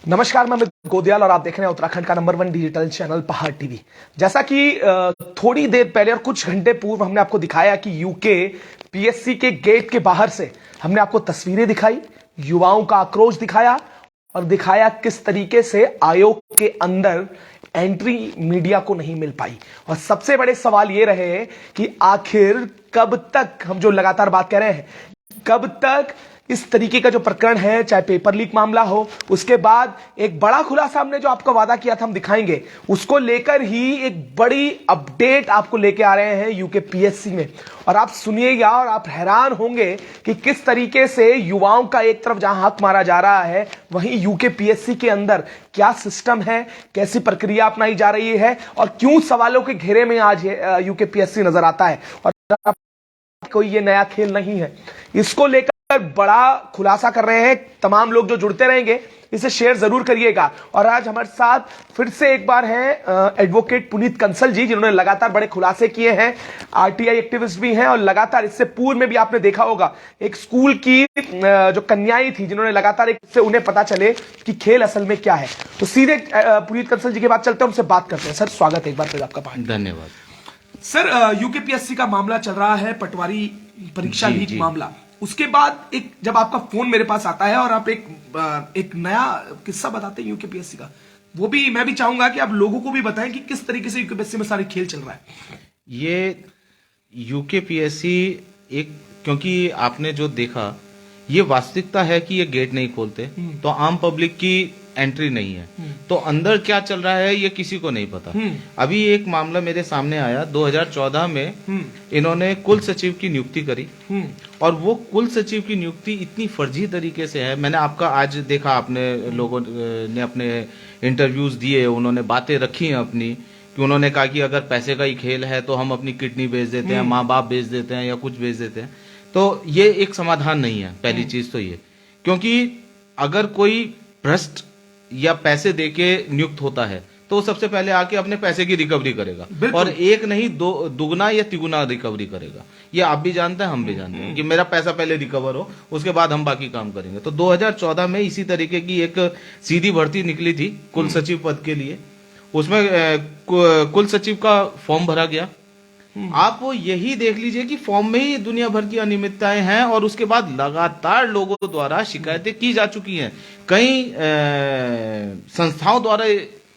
नमस्कार, मैं अमित गोदियाल और आप देख रहे हैं उत्तराखंड का नंबर 1 डिजिटल चैनल पहाड़ टीवी। जैसा कि थोड़ी देर पहले और कुछ घंटे पूर्व हमने आपको दिखाया कि यूके पीएससी के गेट के बाहर से हमने आपको तस्वीरें दिखाई, युवाओं का आक्रोश दिखाया और दिखाया किस तरीके से आयोग के अंदर एंट्री मीडिया को नहीं मिल पाई। और सबसे बड़े सवाल ये रहे कि आखिर कब तक, हम जो लगातार बात कर रहे हैं, कब तक इस तरीके का जो प्रकरण है, चाहे पेपर लीक मामला हो, उसके बाद एक बड़ा खुलासा हमने जो आपको वादा किया था हम दिखाएंगे, उसको लेकर ही एक बड़ी अपडेट आपको लेके आ रहे हैं यूके पीएससी में। और आप सुनिएगा और आप हैरान होंगे कि किस तरीके से युवाओं का एक तरफ जहां हक मारा जा रहा है, वहीं यूके पीएससी के अंदर क्या सिस्टम है, कैसी प्रक्रिया अपनाई जा रही है और क्यों सवालों के घेरे में आज यूके पीएससी नजर आता है। और कोई ये नया खेल नहीं है, इसको लेकर बड़ा खुलासा कर रहे हैं तमाम लोग जो जुड़ते रहेंगे। इसे शेयर जरूर करिएगा। और आज हमारे साथ फिर से एक बार हैं एडवोकेट पुनीत कंसल जी, जिन्होंने लगातार बड़े खुलासे किए हैं, आरटीआई एक्टिविस्ट भी हैं और लगातार इससे पूर्व में भी आपने देखा होगा एक स्कूल की जो कन्याएं थी जिन्होंने लगातार इससे उन्हें पता चले कि खेल असल में क्या है। तो सीधे पुनीत कंसल जी के बाद चलते हैं, उनसे बात करते हैं। सर, स्वागत है एक बार फिर आपका। धन्यवाद सर। यूकेपीएससी का मामला चल रहा है, पटवारी परीक्षा लीक मामला। उसके बाद एक जब आपका फोन मेरे पास आता है और आप एक नया किस्सा बताते हैं यूकेपीएससी का, वो भी मैं भी चाहूंगा कि आप लोगों को भी बताएं कि किस तरीके से यूकेपीएससी में सारे खेल चल रहा है। ये यूकेपीएससी एक, क्योंकि आपने जो देखा, ये वास्तविकता है कि ये गेट नहीं खोलते तो आम पब्लिक की एंट्री नहीं है, तो अंदर क्या चल रहा है ये किसी को नहीं पता। अभी एक मामला मेरे सामने आया 2014 में, इन्होंने कुल सचिव की नियुक्ति करी और वो कुल सचिव की नियुक्ति इतनी फर्जी तरीके से है। मैंने आपका आज देखा, आपने लोगों ने अपने इंटरव्यूज दिए, उन्होंने बातें रखी हैं अपनी, कि उन्होंने कहा कि अगर पैसे का ही खेल है तो हम अपनी किडनी बेच देते हैं, माँ बाप बेच देते हैं या कुछ बेच देते हैं। तो ये एक समाधान नहीं है, पहली चीज तो ये, क्योंकि अगर कोई भ्रष्ट या पैसे देके नियुक्त होता है तो सबसे पहले आके अपने पैसे की रिकवरी करेगा, और एक नहीं दुगना या तिगुना रिकवरी करेगा। ये आप भी जानते हैं, हम भी जानते हैं कि मेरा पैसा पहले रिकवर हो, उसके बाद हम बाकी काम करेंगे। तो 2014 में इसी तरीके की एक सीधी भर्ती निकली थी कुल सचिव पद के लिए। उसमें कुल सचिव का फॉर्म भरा गया। आप वो यही देख लीजिए कि फॉर्म में ही दुनिया भर की अनियमितताएं हैं और उसके बाद लगातार लोगों द्वारा शिकायतें की जा चुकी हैं। कई संस्थाओं द्वारा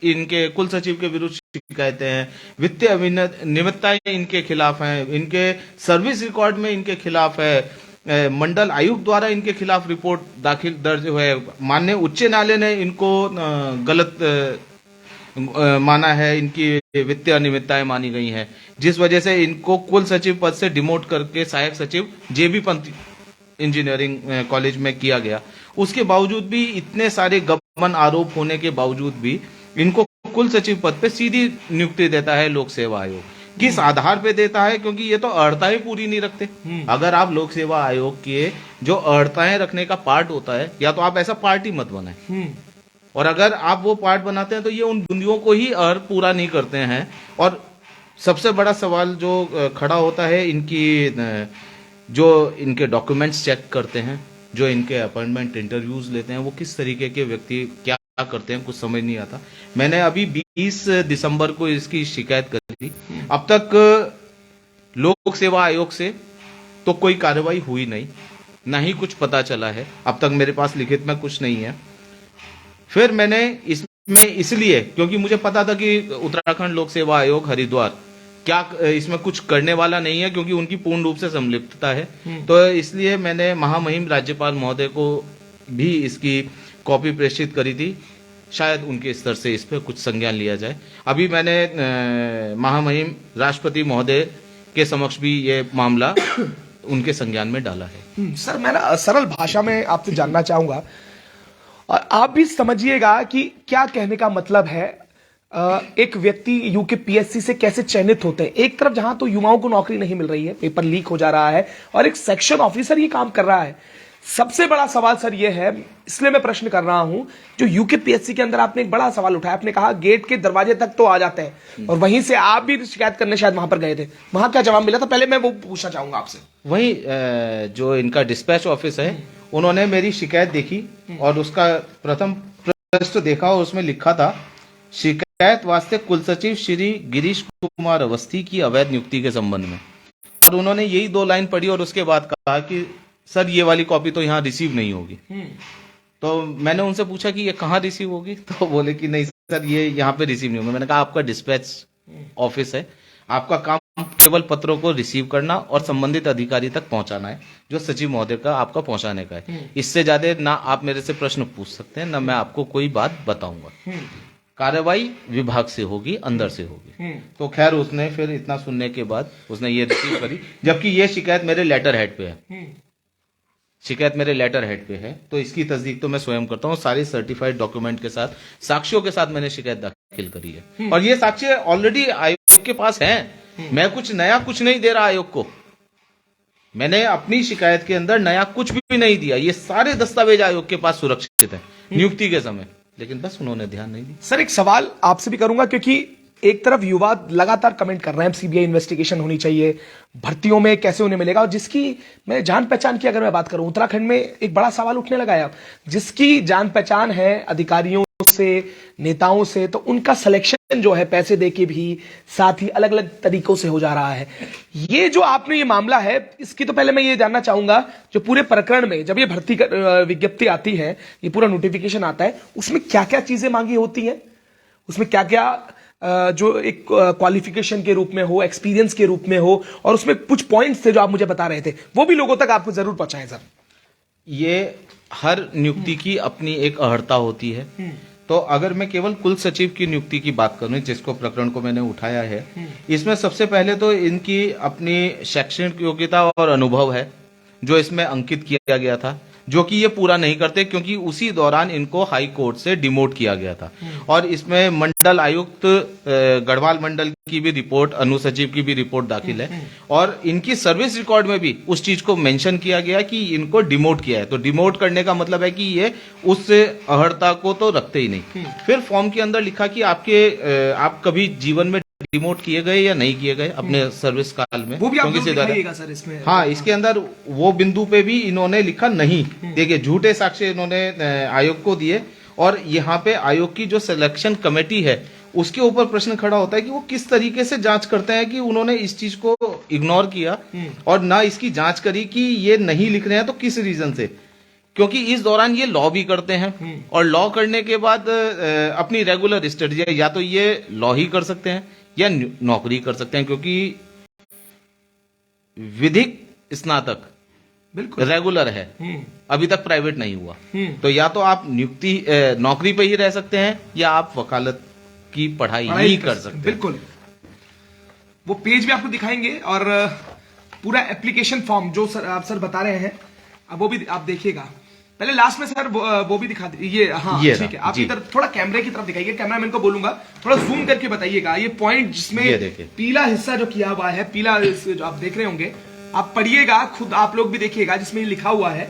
इनके कुल सचिव के विरुद्ध शिकायतें हैं, वित्तीय अनियमितताएं इनके खिलाफ हैं, इनके सर्विस रिकॉर्ड में इनके खिलाफ है, मंडल आयुक्त द्वारा इनके खिलाफ रिपोर्ट दर्ज है, माननीय उच्च न्यायालय ने इनको गलत माना है, इनकी वित्तीय अनियमितताएं मानी गई हैं, जिस वजह से इनको कुल सचिव पद से डिमोट करके सहायक सचिव जेबी पंत इंजीनियरिंग कॉलेज में किया गया। उसके बावजूद भी, इतने सारे गबन आरोप होने के बावजूद भी, इनको कुल सचिव पद पे सीधी नियुक्ति देता है लोक सेवा आयोग। किस आधार पे देता है? क्योंकि ये तो अर्हताएं पूरी नहीं रखते। अगर आप लोक सेवा आयोग के जो अर्हताएं रखने का पार्ट होता है, या तो आप ऐसा पार्टी मत बनाए, और अगर आप वो पार्ट बनाते हैं तो ये उन बिंदुओं को ही पूरा नहीं करते हैं। और सबसे बड़ा सवाल जो खड़ा होता है, जो इनके डॉक्यूमेंट्स चेक करते हैं, जो इनके अपॉइंटमेंट इंटरव्यूज लेते हैं, वो किस तरीके के व्यक्ति क्या करते हैं, कुछ समझ नहीं आता। मैंने अभी 20 दिसंबर को इसकी शिकायत करी। अब तक लोक सेवा आयोग से तो कोई कार्रवाई हुई नहीं, ना ही कुछ पता चला है। अब तक मेरे पास लिखित में कुछ नहीं है। फिर मैंने इसमें इसलिए, क्योंकि मुझे पता था कि उत्तराखंड लोक सेवा आयोग हरिद्वार क्या इसमें कुछ करने वाला नहीं है, क्योंकि उनकी पूर्ण रूप से संलिप्तता है। तो इसलिए मैंने महामहिम राज्यपाल महोदय को भी इसकी कॉपी प्रेषित करी थी, शायद उनके स्तर से इस पर कुछ संज्ञान लिया जाए। अभी मैंने महामहिम राष्ट्रपति महोदय के समक्ष भी ये मामला उनके संज्ञान में डाला है। सर, मैं ना सरल भाषा में आपसे जानना चाहूंगा और आप भी समझिएगा कि क्या कहने का मतलब है। एक व्यक्ति यूकेपीएससी से कैसे चयनित होते हैं। एक तरफ जहां तो युवाओं को नौकरी नहीं मिल रही है, पेपर लीक हो जा रहा है, और एक सेक्शन ऑफिसर ये काम कर रहा है। सबसे बड़ा सवाल सर ये है, इसलिए मैं प्रश्न कर रहा हूं, जो यूकेपीएससी के अंदर आपने एक बड़ा सवाल उठाया। आपने कहा गेट के दरवाजे तक तो आ जाते हैं, और वहीं से आप भी शिकायत करने शायद वहां पर गए थे। वहां क्या जवाब मिला था, पहले मैं वो पूछना चाहूंगा आपसे। वही जो इनका डिस्पैच ऑफिस है, उन्होंने मेरी शिकायत देखी और उसका प्रथम जस्ट देखा और उसमें लिखा था शिकायत वास्ते कुल सचिव श्री गिरीश कुमार अवस्थी की अवैध नियुक्ति के संबंध में, और उन्होंने यही 2 लाइन पढ़ी और उसके बाद कहा कि सर ये वाली कॉपी तो यहाँ रिसीव नहीं होगी। तो मैंने उनसे पूछा कि ये कहाँ रिसीव होगी, तो बोले कि नहीं सर ये यहाँ पे रिसीव नहीं होगी। मैंने कहा आपका डिस्पैच ऑफिस है, आपका काम केवल पत्रों को रिसीव करना और संबंधित अधिकारी तक पहुंचाना है, जो सचिव महोदय का आपका पहुंचाने का है। इससे ज्यादा ना आप मेरे से प्रश्न पूछ सकते हैं, ना मैं आपको कोई बात बताऊंगा। कार्रवाई विभाग से होगी, अंदर से होगी। तो खैर उसने फिर इतना सुनने के बाद उसने ये रिसीव करी, जबकि ये शिकायत मेरे लेटर हेड पे है। शिकायत मेरे लेटर हेड पे है, तो इसकी तस्दीक तो मैं स्वयं करता हूँ। सारी सर्टिफाइड डॉक्यूमेंट के साथ, साक्ष्यों के साथ मैंने शिकायत दाखिल करी है, और ये साक्ष्य ऑलरेडी आयोग के पास हैं। मैं कुछ नया कुछ नहीं दे रहा आयोग को, मैंने अपनी शिकायत के अंदर नया कुछ भी नहीं दिया। ये सारे दस्तावेज आयोग के पास सुरक्षित है नियुक्ति के समय, लेकिन बस उन्होंने ध्यान नहीं दिया। सर एक सवाल आपसे भी करूंगा, क्योंकि एक तरफ युवा लगातार कमेंट कर रहे हैं सीबीआई इन्वेस्टिगेशन होनी चाहिए, भर्तियों में कैसे उन्हें मिलेगा, और जिसकी मैं जान पहचान की अगर मैं बात करूं, उत्तराखंड में एक बड़ा सवाल उठने लगा है अब, जिसकी जान पहचान है अधिकारियों से, नेताओं से, तो उनका सिलेक्शन जो है पैसे देके भी, साथ ही अलग अलग तरीकों से हो जा रहा है। ये जो आपने ये मामला है, इसकी तो पहले मैं ये जानना चाहूंगा, जो पूरे प्रकरण में जब ये भर्ती विज्ञप्ति आती है, ये पूरा नोटिफिकेशन आता है, उसमें क्या क्या चीजें मांगी होती हैं, उसमें क्या क्या जो एक क्वालिफिकेशन के रूप में हो, एक्सपीरियंस के रूप में हो, और उसमें कुछ पॉइंट्स थे जो आप मुझे बता रहे थे, वो भी लोगों तक आपको जरूर पहुंचाएं सर। ये हर नियुक्ति की अपनी एक अहर्ता होती है। तो अगर मैं केवल कुल सचिव की नियुक्ति की बात करूं, जिसको प्रकरण को मैंने उठाया है, इसमें सबसे पहले तो इनकी अपनी शैक्षणिक योग्यता और अनुभव है, जो इसमें अंकित किया गया था, जो कि ये पूरा नहीं करते, क्योंकि उसी दौरान इनको हाई कोर्ट से डिमोट किया गया था। और इसमें मंडल आयुक्त गढ़वाल मंडल की भी रिपोर्ट, अनुसचिव की भी रिपोर्ट दाखिल है, और इनकी सर्विस रिकॉर्ड में भी उस चीज को मेंशन किया गया कि इनको डिमोट किया है। तो डिमोट करने का मतलब है कि ये उस अहर्ता को तो रखते ही नहीं। फिर फॉर्म के अंदर लिखा कि आप कभी जीवन में डिमोट किए गए या नहीं किए गए अपने सर्विस काल में, वो भी आप क्योंकि दिखाइएगा सर इसमें। हाँ, इसके अंदर वो बिंदु पे भी इन्होंने लिखा नहीं। देखिए, झूठे साक्ष्य इन्होंने आयोग को दिए, और यहाँ पे आयोग की जो सिलेक्शन कमेटी है उसके ऊपर प्रश्न खड़ा होता है कि वो किस तरीके से जांच करते हैं कि उन्होंने इस चीज को इग्नोर किया और ना इसकी जांच करी कि ये नहीं लिख रहे हैं तो किस रीजन से। क्योंकि इस दौरान ये लॉ भी करते हैं, और लॉ करने के बाद अपनी रेगुलर स्टडी, या तो ये लॉ ही कर सकते हैं या नौकरी कर सकते हैं, क्योंकि विधिक स्नातक बिल्कुल रेगुलर है, अभी तक प्राइवेट नहीं हुआ। तो या तो आप नियुक्ति नौकरी पे ही रह सकते हैं, या आप वकालत की पढ़ाई ही कर सकते हैं। बिल्कुल, वो पेज भी आपको दिखाएंगे, और पूरा एप्लीकेशन फॉर्म जो सर आप बता रहे हैं, अब वो भी आप देखिएगा। पहले लास्ट में सर वो भी दिखा ये, हाँ ठीक है, आप इधर थोड़ा कैमरे की तरफ दिखाइए, कैमरामैन को बोलूंगा थोड़ा जूम करके बताइएगा ये पॉइंट, जिसमें पीला हिस्सा जो किया हुआ है, पीला जो आप देख रहे होंगे, आप पढ़िएगा खुद, आप लोग भी देखिएगा, जिसमें लिखा हुआ है,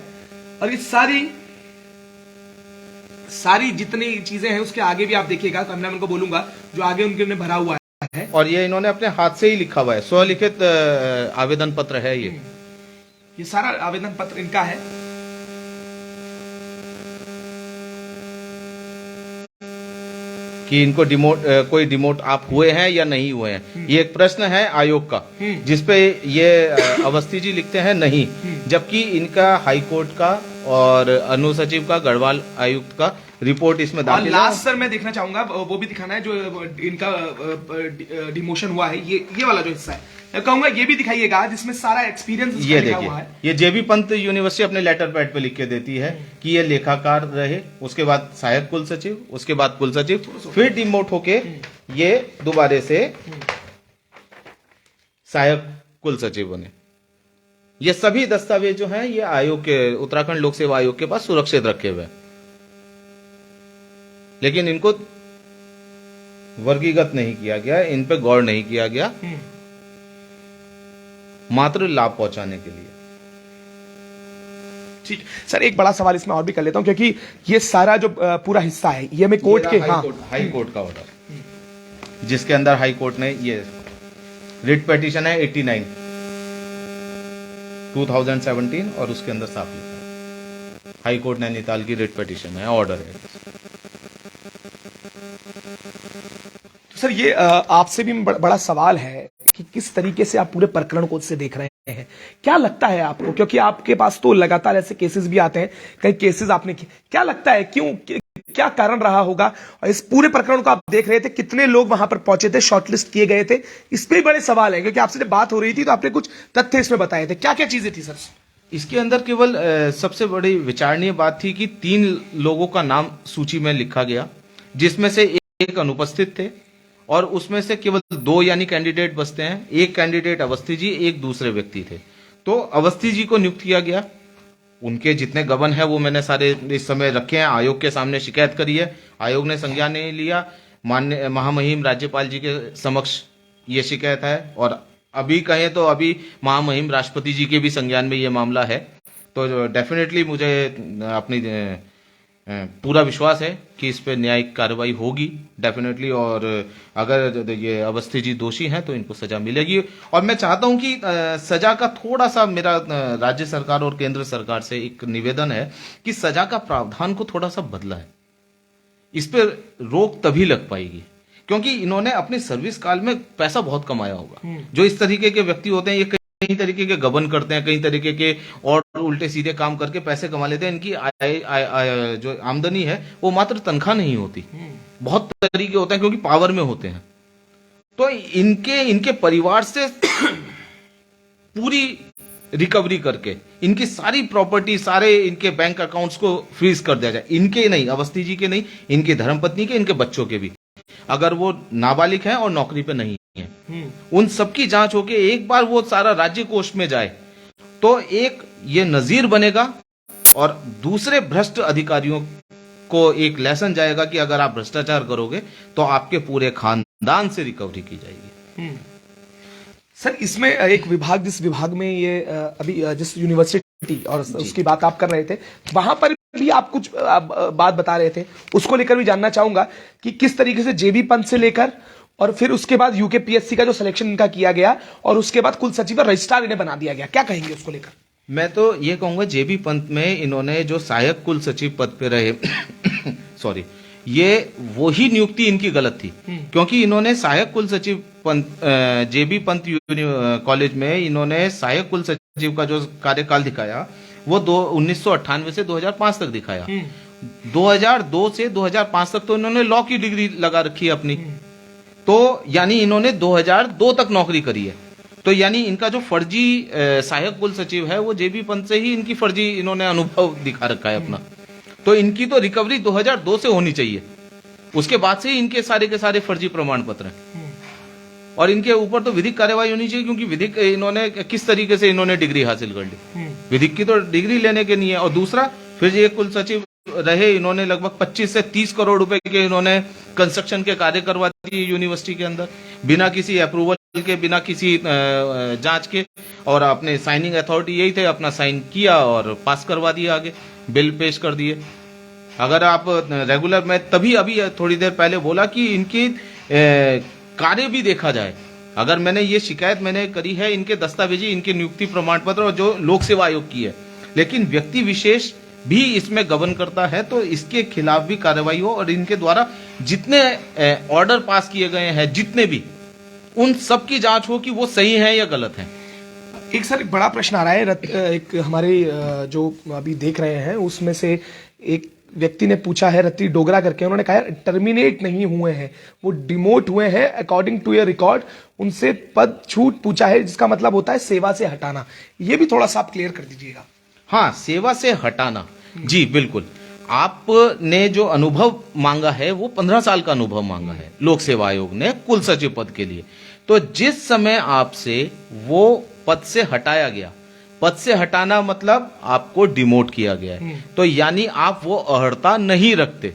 और ये सारी जितनी चीजें हैं उसके आगे भी आप देखिएगा, कैमरामैन को बोलूंगा जो आगे उनके भरा हुआ है, और ये इन्होंने अपने हाथ से ही लिखा हुआ है, स्वलिखित आवेदन पत्र है ये सारा आवेदन पत्र इनका है। कि इनको कोई डिमोट आप हुए हैं या नहीं हुए हैं, ये एक प्रश्न है आयोग का, जिसपे ये अवस्थी जी लिखते हैं नहीं, जबकि इनका हाई कोर्ट का और अनुसचिव का, गढ़वाल आयुक्त का रिपोर्ट इसमें दाखिल है। लास्ट सर मैं देखना चाहूंगा, वो भी दिखाना है जो इनका डिमोशन हुआ है, ये वाला जो हिस्सा है, मैं कहूंगा ये भी दिखाइएगा, जिसमें सारा एक्सपीरियंस ये देखिए, ये जेबी पंत यूनिवर्सिटी अपने लेटर पैड पे लिख के देती है कि ये लेखाकार रहे, उसके बाद सहायक कुल सचिव, उसके बाद कुल सचिव, फिर डिमोट होके ये दोबारे से सहायक कुल सचिव बने। ये सभी दस्तावेज जो हैं ये आयोग के, उत्तराखंड लोक सेवा आयोग के पास सुरक्षित रखे हुए, लेकिन इनको वर्गीकृत नहीं किया गया, इन पे गौर नहीं किया गया, मात्र लाभ पहुंचाने के लिए। ठीक सर, एक बड़ा सवाल इसमें और भी कर लेता हूं, क्योंकि ये सारा जो पूरा हिस्सा है ये मैं कोर्ट के, हाई कोर्ट का ऑर्डर, जिसके अंदर हाई कोर्ट ने ये रिट पिटीशन है 89 2017, और उसके अंदर साफ लिखा है हाई कोर्ट नैनीताल की रिट पिटीशन है, ऑर्डर है। सर ये आपसे भी बड़ा सवाल है कि किस तरीके से आप पूरे प्रकरण को से देख रहे हैं, क्या लगता है आपको, क्योंकि आपके पास तो लगातार ऐसे केसेस भी आते हैं, कई केसेस आपने किए, क्या लगता है क्यों, क्या कारण रहा होगा, और इस पूरे प्रकरण को आप देख रहे थे, कितने लोग वहां पर पहुंचे थे, शॉर्टलिस्ट किए गए थे, इस पे भी बड़े सवाल है, क्योंकि आपसे जब बात हो रही थी तो आपने कुछ तथ्य इसमें बताए थे, क्या क्या चीजें थी सर? इसके अंदर केवल सबसे बड़ी विचारणीय बात थी कि 3 लोगों का नाम सूची में लिखा गया, जिसमें से एक अनुपस्थित थे, और उसमें से केवल 2 यानी कैंडिडेट बचते हैं। एक कैंडिडेट अवस्थी जी, एक दूसरे व्यक्ति थे। तो अवस्थी जी को नियुक्त किया गया। उनके जितने गबन है वो मैंने सारे इस समय रखे हैं, आयोग के सामने शिकायत करी है, आयोग ने संज्ञान नहीं लिया। माननीय महामहिम राज्यपाल जी के समक्ष ये शिकायत है, और अभी कहें तो अभी महामहिम राष्ट्रपति जी के भी संज्ञान में ये मामला है। तो डेफिनेटली मुझे अपनी पूरा विश्वास है कि इस पे न्यायिक कार्रवाई होगी डेफिनेटली, और अगर ये अवस्थी जी दोषी हैं तो इनको सजा मिलेगी। और मैं चाहता हूं कि सजा का थोड़ा सा मेरा राज्य सरकार और केंद्र सरकार से एक निवेदन है कि सजा का प्रावधान को थोड़ा सा बदला है। इस पे रोक तभी लग पाएगी क्योंकि इन्होंने अपने सर्विस काल में पैसा बहुत कमाया होगा। जो इस तरीके के व्यक्ति होते हैं ये कई तरीके के गबन करते हैं, कई तरीके के और उल्टे सीधे काम करके पैसे कमा लेते हैं। इनकी जो आमदनी है वो मात्र तनख्वाह नहीं होती, बहुत तरीके होते हैं क्योंकि पावर में होते हैं। तो इनके परिवार से पूरी रिकवरी करके इनकी सारी प्रॉपर्टी, सारे इनके बैंक अकाउंट्स को फ्रीज कर दिया जाए। इनके नहीं, अवस्थी जी के नहीं, इनकी धर्मपत्नी के, इनके बच्चों के भी, अगर वो नाबालिग हैं और नौकरी पे नहीं है, उन सबकी जांच होके एक बार वो सारा राज्य कोष में जाए तो एक ये नजीर बनेगा और दूसरे भ्रष्ट अधिकारियों को एक लेसन जाएगा कि अगर आप भ्रष्टाचार करोगे तो आपके पूरे खानदान से रिकवरी की जाएगी। सर इसमें एक विभाग, जिस विभाग में ये अभी जिस यूनिवर्सिटी और उसकी बात आप कर रहे थे, वहां पर भी आप कुछ बात बता रहे थे, उसको लेकर भी जानना चाहूंगा कि किस तरीके से जेबी पंत से लेकर और फिर उसके बाद यूकेपीएससी का जो सिलेक्शन इनका किया गया और उसके बाद कुल सचिव और रजिस्ट्रार इन्हें बना दिया गया, क्या कहेंगे उसको लेकर? मैं तो ये कहूंगा जेबी पंत में इन्होंने जो सहायक कुल सचिव पद पे रहे सॉरी, ये वही नियुक्ति इनकी गलत थी, क्योंकि इन्होंने सहायक कुल सचिव जेबी पंत कॉलेज में इन्होंने सहायक कुल सचिव का जो कार्यकाल दिखाया वो 1998 से 2005 तक दिखाया। 2002 से 2005 तक तो इन्होंने लॉ की डिग्री लगा रखी है अपनी, तो यानी इन्होंने 2002 तक नौकरी करी है। तो यानी इनका जो फर्जी सहायक कुल सचिव है वो जेबी पंत से ही इनकी फर्जी इन्होंने अनुभव दिखा रखा है अपना। तो इनकी तो रिकवरी 2002 से होनी चाहिए, उसके बाद से ही इनके सारे के सारे फर्जी प्रमाण पत्र हैं और इनके ऊपर तो विधिक कार्यवाही होनी चाहिए, क्योंकि विधिक इन्होंने किस तरीके से इन्होंने डिग्री हासिल कर ली, विधिक की तो डिग्री लेने के नहीं है। और दूसरा, फिर ये कुल सचिव रहे, इन्होंने लगभग 25 से 30 करोड़ रुपए के इन्होंने कंस्ट्रक्शन के कार्य करवा दिए यूनिवर्सिटी के अंदर, बिना किसी अप्रूवल के, बिना किसी जांच के, और अपने साइनिंग अथॉरिटी यही थे, अपना साइन किया और पास करवा दिया, आगे बिल पेश कर दिए। अगर आप रेगुलर, मैं तभी अभी थोड़ी देर पहले बोला कि इनकी कार्य भी देखा जाए। अगर मैंने ये शिकायत मैंने करी है इनके दस्तावेजी, इनके नियुक्ति प्रमाण पत्र और जो लोक सेवा आयोग की है, लेकिन व्यक्ति विशेष भी इसमें गबन करता है तो इसके खिलाफ भी कार्रवाई हो और इनके द्वारा जितने ऑर्डर पास किए गए हैं, जितने भी, उन सब की जांच हो कि वो सही है या गलत है। एक सर एक बड़ा प्रश्न आ रहा है, एक हमारे जो अभी देख रहे हैं उसमें से एक व्यक्ति ने पूछा है, रत्ती डोगरा करके, उन्होंने कहा है टर्मिनेट नहीं हुए हैं, वो डिमोट हुए हैं अकॉर्डिंग टू योर रिकॉर्ड, उनसे पद छूट पूछा है, जिसका मतलब होता है सेवा से हटाना। ये भी थोड़ा सा आप क्लियर कर दीजिएगा। हाँ, सेवा से हटाना, जी बिल्कुल। आपने जो अनुभव मांगा है वो 15 साल का अनुभव मांगा है लोक सेवा आयोग ने कुल सचिव पद के लिए। तो जिस समय आपसे वो पद से हटाया गया, पद से हटाना मतलब आपको डिमोट किया गया है, तो यानी आप वो अर्हता नहीं रखते।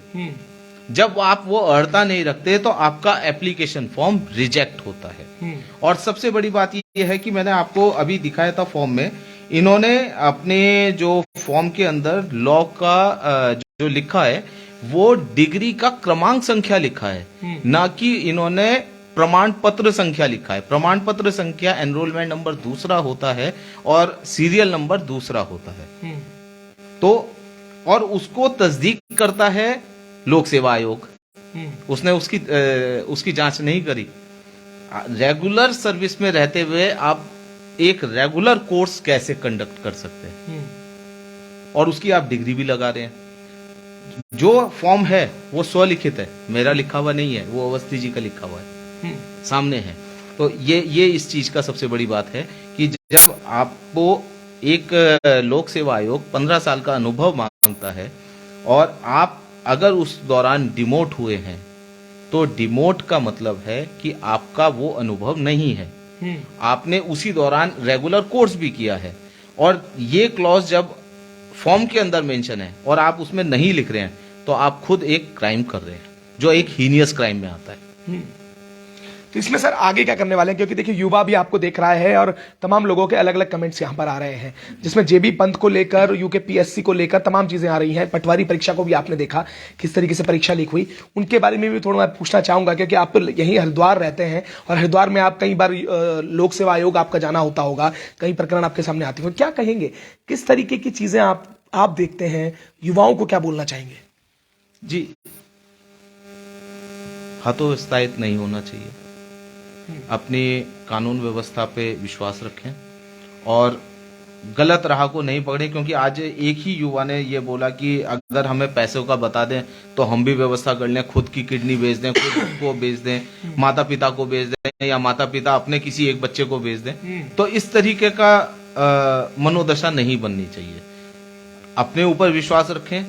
जब आप वो अर्हता नहीं रखते तो आपका एप्लीकेशन फॉर्म रिजेक्ट होता है। और सबसे बड़ी बात ये है कि मैंने आपको अभी दिखाया था फॉर्म में, इन्होंने अपने जो फॉर्म के अंदर लॉ का जो लिखा है वो डिग्री का क्रमांक संख्या लिखा है, ना कि इन्होंने प्रमाण पत्र संख्या लिखा है। प्रमाण पत्र संख्या एनरोलमेंट नंबर दूसरा होता है और सीरियल नंबर दूसरा होता है। तो और उसको तस्दीक करता है लोक सेवा आयोग, उसने उसकी जांच नहीं करी। रेगुलर सर्विस में रहते हुए आप एक रेगुलर कोर्स कैसे कंडक्ट कर सकते हैं, और उसकी आप डिग्री भी लगा रहे हैं। जो फॉर्म है वो स्वलिखित है, मेरा लिखा हुआ नहीं है, वो अवस्थी जी का लिखा हुआ है, सामने है। तो ये इस चीज का सबसे बड़ी बात है कि जब आपको एक लोक सेवा आयोग 15 साल का अनुभव मांगता है और आप अगर उस दौरान डिमोट हुए हैं, तो डिमोट का मतलब है कि आपका वो अनुभव नहीं है, आपने उसी दौरान रेगुलर कोर्स भी किया है। और ये क्लॉज जब फॉर्म के अंदर मेंशन है और आप उसमें नहीं लिख रहे हैं, तो आप खुद एक क्राइम कर रहे हैं, जो एक हीनियस क्राइम में आता है। तो इसमें सर आगे क्या करने वाले हैं, क्योंकि देखिए युवा भी आपको देख रहा है और तमाम लोगों के अलग अलग कमेंट्स यहां पर आ रहे हैं, जिसमें जेबी पंत को लेकर, यूके पीएससी को लेकर तमाम चीजें आ रही हैं। पटवारी परीक्षा को भी आपने देखा किस तरीके से परीक्षा लीक हुई, उनके बारे में भी थोड़ा मैं पूछना चाहूंगा, क्योंकि आप तो यहीं हरिद्वार रहते हैं और हरिद्वार में आप कई बार लोक सेवा आयोग आपका जाना होता होगा, कई प्रकरण आपके सामने आते होंगे। क्या कहेंगे, किस तरीके की चीजें आप देखते हैं, युवाओं को क्या बोलना चाहेंगे? जी, हतोत्साहित नहीं होना चाहिए, अपनी कानून व्यवस्था पे विश्वास रखें और गलत राह को नहीं पकड़ें। क्योंकि आज एक ही युवा ने ये बोला कि अगर हमें पैसों का बता दें तो हम भी व्यवस्था कर लें, खुद की किडनी बेच दें, खुद को बेच दें, माता पिता को बेच दें, या माता पिता अपने किसी एक बच्चे को बेच दें। तो इस तरीके का मनोदशा नहीं बननी चाहिए। अपने ऊपर विश्वास रखें,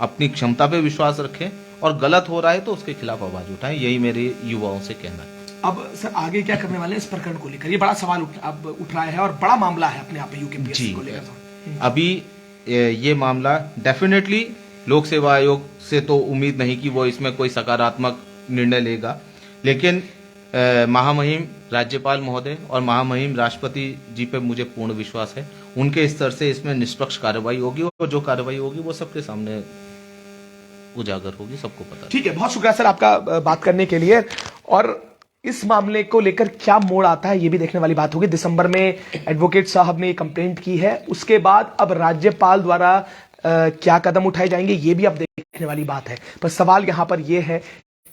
अपनी क्षमता पे विश्वास रखें, और गलत हो रहा है तो उसके खिलाफ आवाज उठाएं। यही मेरे युवाओं से कहना है। अब सर आगे क्या करने वाले हैं इस प्रकरण को लेकर? ये बड़ा सवाल उठ रहा है और बड़ा मामला है अपने आप में यूके पीएससी को लेकर। अभी ये मामला डेफिनेटली लोक सेवा आयोग से तो उम्मीद नहीं कि वो इसमें कोई सकारात्मक निर्णय लेगा, लेकिन महामहिम राज्यपाल महोदय और महामहिम राष्ट्रपति जी पे मुझे पूर्ण विश्वास है। उनके स्तर से इसमें निष्पक्ष कार्रवाई होगी, और जो कार्रवाई होगी वो सबके सामने उजागर होगी, सबको पता। ठीक है, बहुत शुक्रिया सर आपका बात करने के लिए। और इस मामले को लेकर क्या मोड़ आता है, ये भी देखने वाली बात होगी। दिसंबर में एडवोकेट साहब ने कंप्लेंट की है, उसके बाद अब राज्यपाल द्वारा क्या कदम उठाए जाएंगे, ये भी अब देखने वाली बात है। पर सवाल यहां पर यह है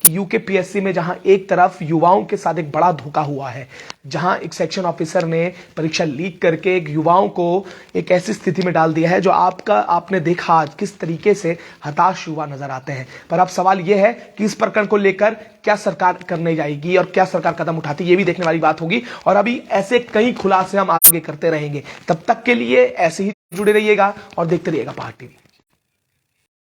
कि यूके पीएससी में जहां एक तरफ युवाओं के साथ एक बड़ा धोखा हुआ है, जहां एक सेक्शन ऑफिसर ने परीक्षा लीक करके एक युवाओं को एक ऐसी स्थिति में डाल दिया है जो आपने देखा आज किस तरीके से हताश युवा नजर आते हैं। पर अब सवाल यह है कि इस प्रकरण को लेकर क्या सरकार करने जाएगी और क्या सरकार कदम उठाती है, ये भी देखने वाली बात होगी। और अभी ऐसे कई खुलासे हम आगे करते रहेंगे। तब तक के लिए ऐसे ही जुड़े रहिएगा और देखते रहिएगा पहाड़ टीवी।